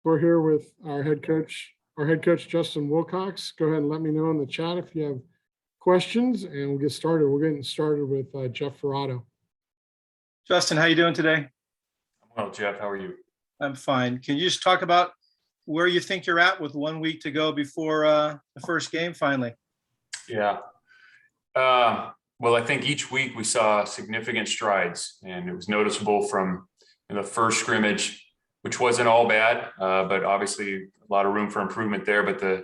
We're here with our head coach Justin Wilcox. Go ahead and let me know in the chat if you have questions, and we'll get started. We're getting started with Jeff Ferrato. Justin, how you doing today? I'm well, Jeff. How are you? I'm fine. Can you just talk about where you think you're at with 1 week to go before the first game finally? Yeah. Well, I think each week we saw significant strides, and it was noticeable from the first scrimmage, which wasn't all bad, but obviously a lot of room for improvement there. But the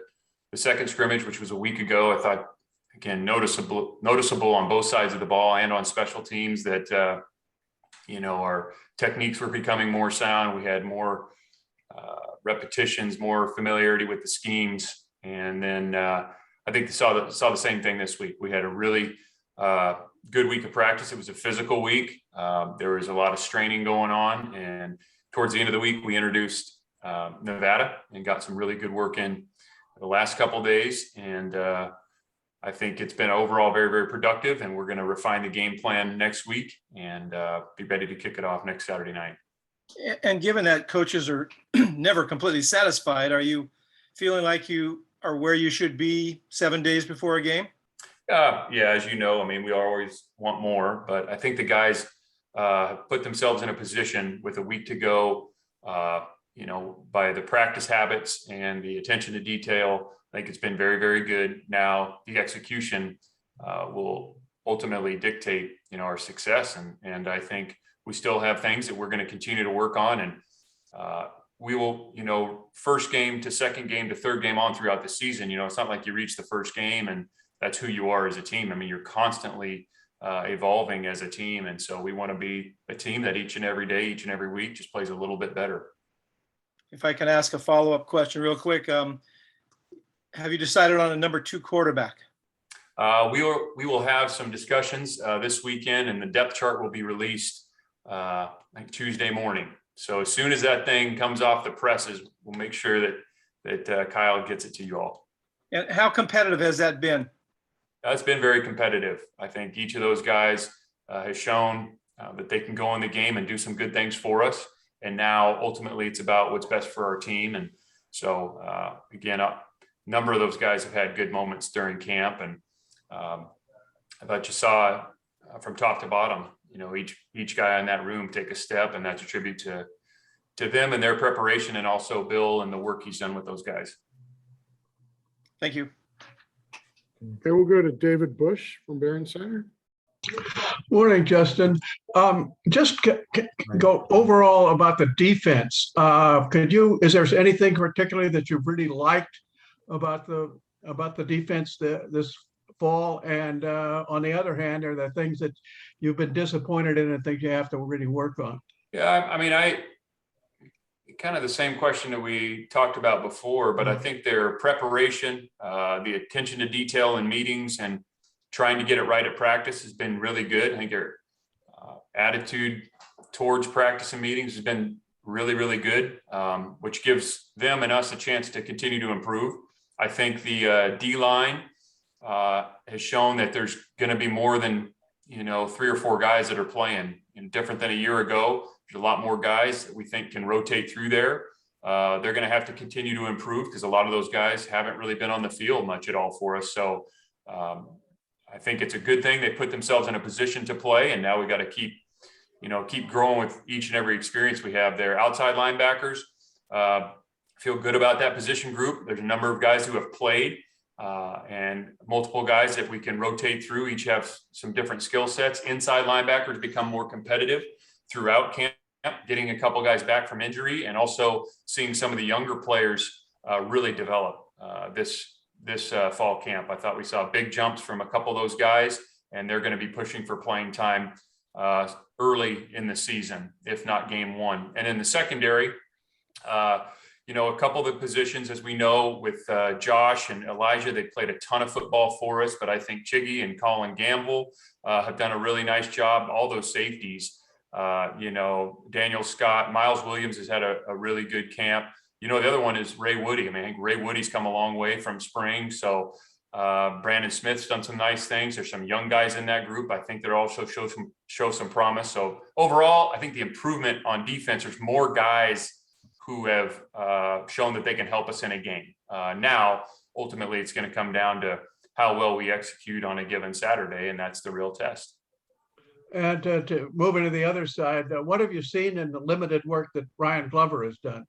second scrimmage, which was a week ago, I thought, again, noticeable on both sides of the ball and on special teams that, our techniques were becoming more sound. We had more repetitions, more familiarity with the schemes. And then I think they saw the same thing this week. We had a really good week of practice. It was a physical week. There was a lot of straining going on. And towards the end of the week, we introduced Nevada and got some really good work in the last couple of days. And I think it's been overall very, very productive. And we're going to refine the game plan next week and be ready to kick it off next Saturday night. And given that coaches are never completely satisfied, are you feeling like you are where you should be 7 days before a game? Yeah, as you know, I mean, we always want more, but I think the guys put themselves in a position with a week to go, by the practice habits and the attention to detail. I think it's been very, very good. Now the execution will ultimately dictate, our success. And I think we still have things that we're going to continue to work on. And we will, first game to second game to third game on throughout the season. It's not like you reach the first game and that's who you are as a team. I mean, you're constantly evolving as a team. And so we want to be a team that each and every day, each and every week just plays a little bit better. If I can ask a follow-up question real quick, have you decided on a number 2 quarterback? We will have some discussions this weekend, and the depth chart will be released like Tuesday morning. So as soon as that thing comes off the presses, we'll make sure that Kyle gets it to you all. And how competitive has that been? It's been very competitive. I think each of those guys has shown that they can go in the game and do some good things for us. And now ultimately it's about what's best for our team. And so again, a number of those guys have had good moments during camp. And I thought you saw from top to bottom, each guy in that room take a step, and that's a tribute to them and their preparation, and also Bill and the work he's done with those guys. Thank you. Okay, we'll go to David Bush from Barron Center. Morning, Justin. Just go overall about the defense. Is there anything particularly that you've really liked about the defense this fall? And on the other hand, are there things that you've been disappointed in and think you have to really work on? Yeah, I mean, kind of the same question that we talked about before, but I think their preparation, the attention to detail in meetings and trying to get it right at practice has been really good. I think their attitude towards practice and meetings has been really, really good, which gives them and us a chance to continue to improve. I think the D-line has shown that there's going to be more than, 3 or 4 guys that are playing, different than a year ago. There's a lot more guys that we think can rotate through there. They're going to have to continue to improve because a lot of those guys haven't really been on the field much at all for us. So I think it's a good thing they put themselves in a position to play, and now we got to keep growing with each and every experience we have there. Outside linebackers, feel good about that position group. There's a number of guys who have played and multiple guys that we can rotate through. Each have some different skill sets. Inside linebackers become more competitive throughout camp, getting a couple guys back from injury, and also seeing some of the younger players really develop this fall camp. I thought we saw big jumps from a couple of those guys, and they're going to be pushing for playing time early in the season, if not game 1. And in the secondary, a couple of the positions, as we know, with Josh and Elijah, they played a ton of football for us, but I think Chiggy and Colin Gamble have done a really nice job. All those safeties, Daniel Scott, Miles Williams has had a really good camp. The other one is Ray Woody. I mean, I think Ray Woody's come a long way from spring. So Brandon Smith's done some nice things. There's some young guys in that group. I think they're also show some promise. So overall, I think the improvement on defense, there's more guys who have shown that they can help us in a game. Now, ultimately, it's going to come down to how well we execute on a given Saturday, and that's the real test. And to move into the other side, what have you seen in the limited work that Ryan Glover has done?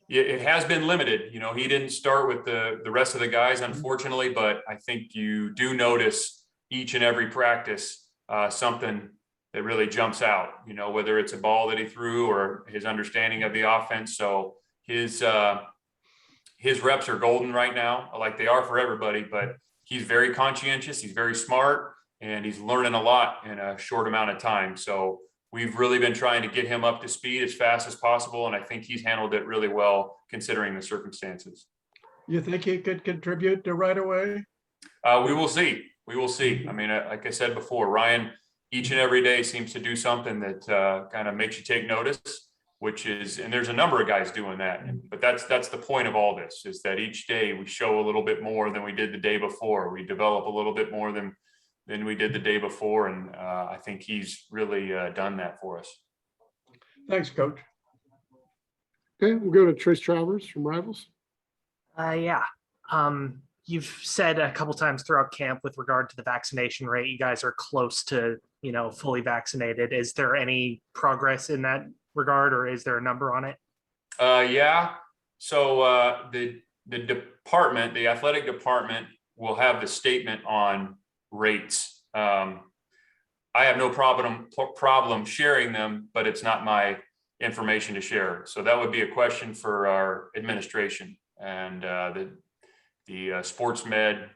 It has been limited. You know, he didn't start with the rest of the guys, unfortunately, but I think you do notice each and every practice something that really jumps out, you know, whether it's a ball that he threw or his understanding of the offense. So his reps are golden right now, like they are for everybody, but he's very conscientious. He's very smart, and he's learning a lot in a short amount of time. So we've really been trying to get him up to speed as fast as possible. And I think he's handled it really well considering the circumstances. You think he could contribute to right away? We will see. We will see. I mean, like I said before, Ryan, each and every day seems to do something that kind of makes you take notice, which is, and there's a number of guys doing that. But that's the point of all this, is that each day we show a little bit more than we did the day before. We develop a little bit more than we did the day before. And I think he's really done that for us. Thanks, Coach. Okay, we'll go to Trace Travers from Rivals. Yeah. You've said a couple times throughout camp with regard to the vaccination rate, you guys are close to, fully vaccinated. Is there any progress in that regard, or is there a number on it? Yeah. So the department, the athletic department, will have the statement on rates. I have no problem sharing them, but it's not my information to share. So that would be a question for our administration and the sports med,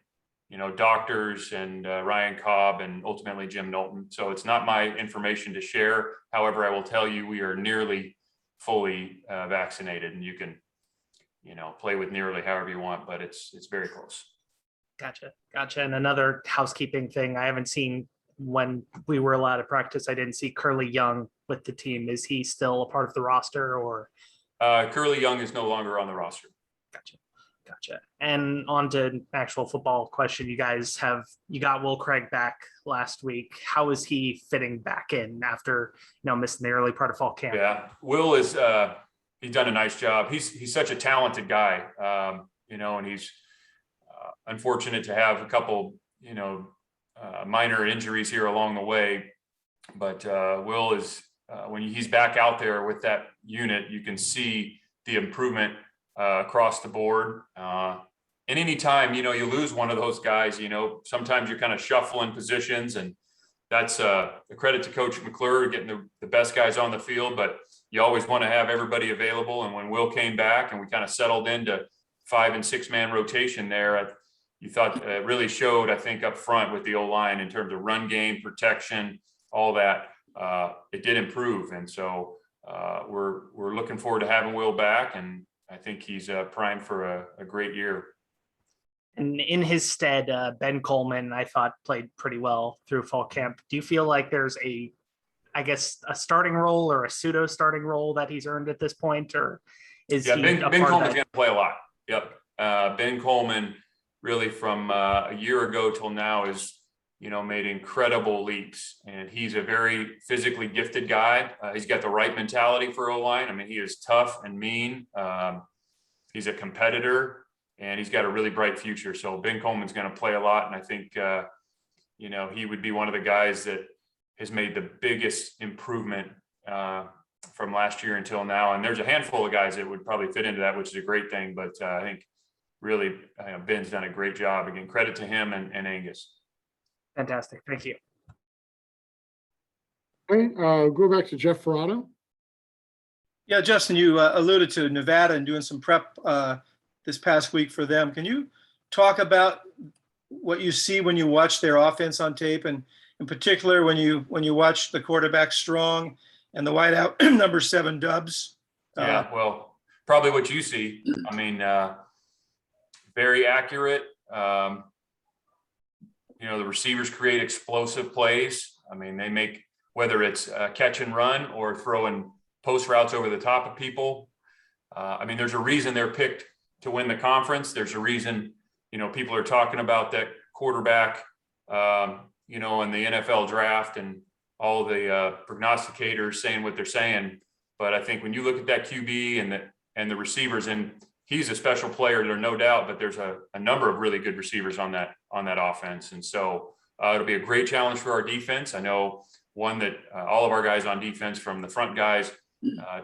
doctors and Ryan Cobb and ultimately Jim Knowlton. So it's not my information to share. However, I will tell you we are nearly fully vaccinated, and you can, play with nearly however you want, but it's very close. Gotcha. And another housekeeping thing, I haven't seen when we were allowed to practice, I didn't see Curly Young with the team. Is he still a part of the roster, or? Curly Young is no longer on the roster. Gotcha. And on to actual football question. You got Will Craig back last week. How is he fitting back in after, missing the early part of fall camp? Yeah, Will is, he's done a nice job. He's such a talented guy, and he's unfortunate to have a couple, minor injuries here along the way. But Will is, when he's back out there with that unit, you can see the improvement across the board. And anytime, you lose one of those guys, sometimes you're kind of shuffling positions, and that's a credit to Coach McClure getting the best guys on the field, but you always want to have everybody available. And when Will came back and we kind of settled into 5- and 6-man rotation there, you thought it really showed, I think, up front with the O-line in terms of run game, protection, all that. It did improve. And so we're looking forward to having Will back, and I think he's primed for a great year. And in his stead, Ben Coleman, I thought, played pretty well through fall camp. Do you feel like there's a starting role or a pseudo starting role that he's earned at this point, or is he? Ben Coleman's going to play a lot. Yep. Ben Coleman, really from a year ago till now, is made incredible leaps, and he's a very physically gifted guy. He's got the right mentality for O-line. I mean, he is tough and mean. He's a competitor, and he's got a really bright future. So Ben Coleman's going to play a lot, and I think he would be one of the guys that has made the biggest improvement from last year until now. And there's a handful of guys that would probably fit into that, which is a great thing. But I think really Ben's done a great job. Again, credit to him and Angus. Fantastic. Thank you. Okay, go back to Jeff Ferrado. Yeah, Justin, you alluded to Nevada and doing some prep this past week for them. Can you talk about what you see when you watch their offense on tape, and in particular when you watch the quarterback Strong and the wideout number 7 Dubs? Yeah, well, probably what you see. I mean, very accurate. The receivers create explosive plays. I mean, they make, whether it's catch and run or throwing post routes over the top of people. I mean, there's a reason they're picked to win the conference. There's a reason, people are talking about that quarterback, in the NFL draft, and all the prognosticators saying what they're saying. But I think when you look at that QB and the receivers, and he's a special player, there's no doubt, but there's a number of really good receivers on that offense. And so it'll be a great challenge for our defense. I know one that all of our guys on defense, from the front guys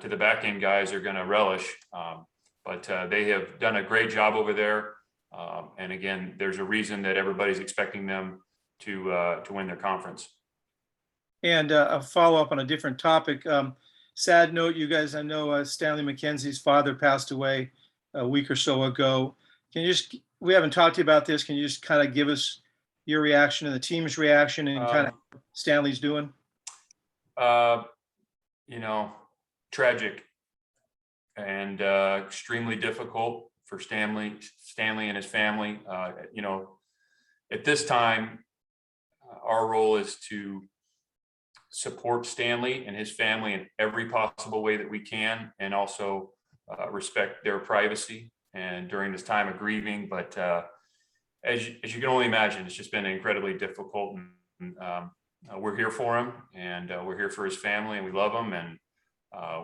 to the back end guys, are going to relish. But they have done a great job over there. And again, there's a reason that everybody's expecting them to win their conference. And a follow-up on a different topic. Sad note, you guys, I know Stanley McKenzie's father passed away a week or so ago. We haven't talked to you about this. Can you just kind of give us your reaction and the team's reaction and kind of how Stanley's doing? Tragic and extremely difficult for Stanley and his family. At this time, our role is to support Stanley and his family in every possible way that we can, and also respect their privacy and during this time of grieving. But as you can only imagine, it's just been incredibly difficult, and we're here for him, and we're here for his family, and we love him, and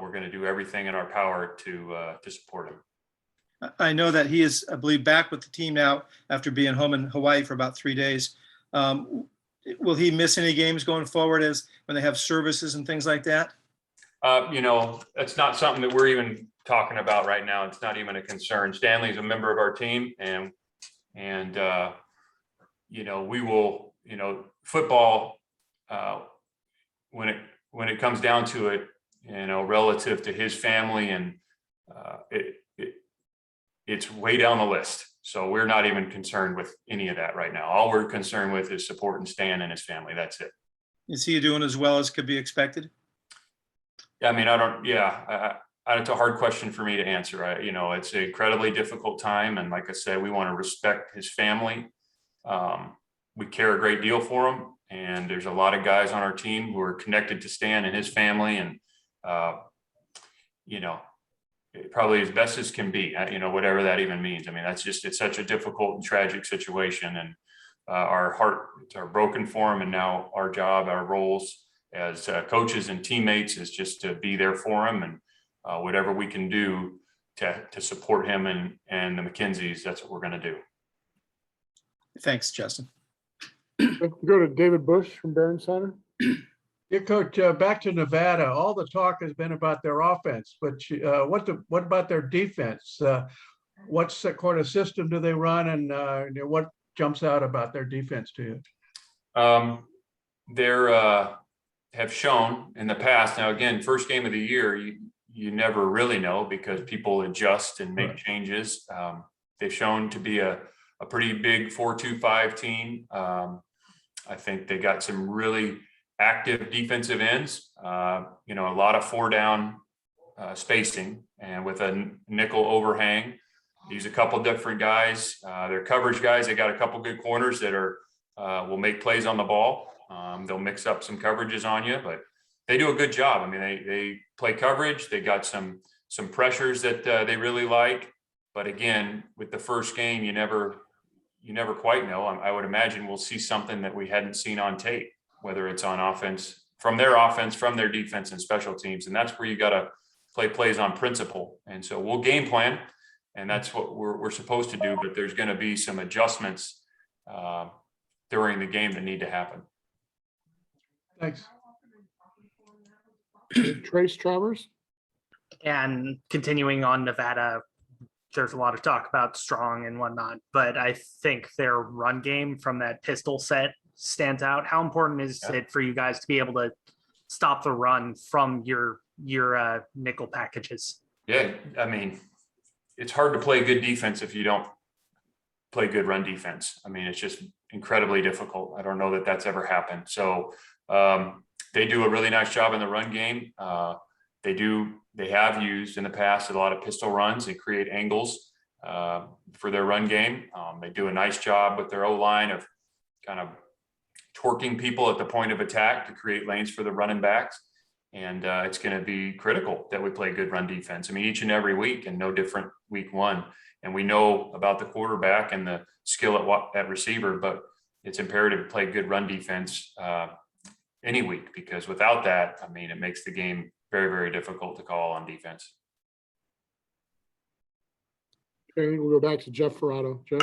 we're going to do everything in our power to support him. I know that he is, I believe, back with the team now after being home in Hawaii for about 3 days. Will he miss any games going forward as when they have services and things like that? That's not something that we're even talking about right now. It's not even a concern. Stanley's a member of our team, and we will, football, when it comes down to it, relative to his family, and it's way down the list. So we're not even concerned with any of that right now. All we're concerned with is supporting Stan and his family. That's it. Is he doing as well as could be expected? I mean, it's a hard question for me to answer. It's an incredibly difficult time. And like I said, we want to respect his family. We care a great deal for him. And there's a lot of guys on our team who are connected to Stan and his family. And, probably as best as can be, whatever that even means. I mean, it's such a difficult and tragic situation, and our hearts are broken for him. And now our job, our roles as coaches and teammates is just to be there for him, and whatever we can do to support him and the McKenzies, that's what we're going to do. Thanks, Justin. Go to David Bush from Barron Center. Yeah, Coach, back to Nevada. All the talk has been about their offense, but what about their defense? What sort of system do they run, and what jumps out about their defense to you? They have shown in the past. Now, again, first game of the year, you never really know because people adjust and make changes. They've shown to be a pretty big 4-2-5 team. I think they got some really active defensive ends, a lot of 4-down spacing, and with a nickel overhang. Use a couple different guys. They're coverage guys. They got a couple good corners that will make plays on the ball. They'll mix up some coverages on you, but they do a good job. I mean, they play coverage. They got some pressures that they really like. But again, with the first game, you never quite know. I would imagine we'll see something that we hadn't seen on tape, whether it's on offense, from their defense and special teams. And that's where you got to play plays on principle. And so we'll game plan, and that's what we're supposed to do. But there's going to be some adjustments during the game that need to happen. Thanks. Trace Travers. And continuing on Nevada, there's a lot of talk about Strong and whatnot, but I think their run game from that pistol set stands out. How important is it for you guys to be able to stop the run from your nickel packages? Yeah, I mean, it's hard to play good defense if you don't play good run defense. I mean, it's just incredibly difficult. I don't know that that's ever happened. So they do a really nice job in the run game. They have used in the past a lot of pistol runs and create angles for their run game. They do a nice job with their O-line of kind of torquing people at the point of attack to create lanes for the running backs. And it's going to be critical that we play good run defense. I mean, each and every week, and no different week one. And we know about the quarterback and the skill at receiver, but it's imperative to play good run defense any week, because without that, I mean, it makes the game very, very difficult to call on defense. Okay, we'll go back to Jeff Ferrato. Joe?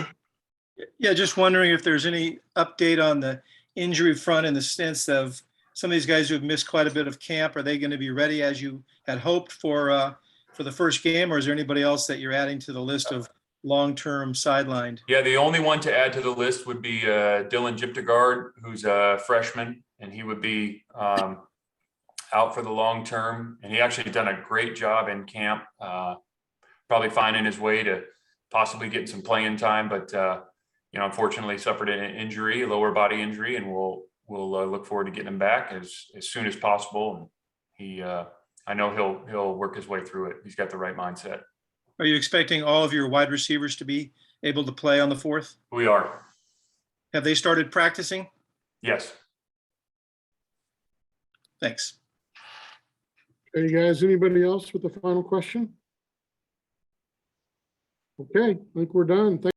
Yeah, just wondering if there's any update on the injury front in the sense of some of these guys who have missed quite a bit of camp. Are they going to be ready as you had hoped for the first game, or is there anybody else that you're adding to the list of long-term sidelined? Yeah, the only one to add to the list would be Dylan Jiptegard, who's a freshman, and he would be out for the long term. And he actually done a great job in camp, probably finding his way to possibly getting some playing time, but unfortunately suffered an injury, a lower body injury, and we'll look forward to getting him back as soon as possible. And he, I know he'll work his way through it. He's got the right mindset. Are you expecting all of your wide receivers to be able to play on the 4th? We are. Have they started practicing? Yes. Thanks. Okay, guys, anybody else with the final question? Okay, I think we're done.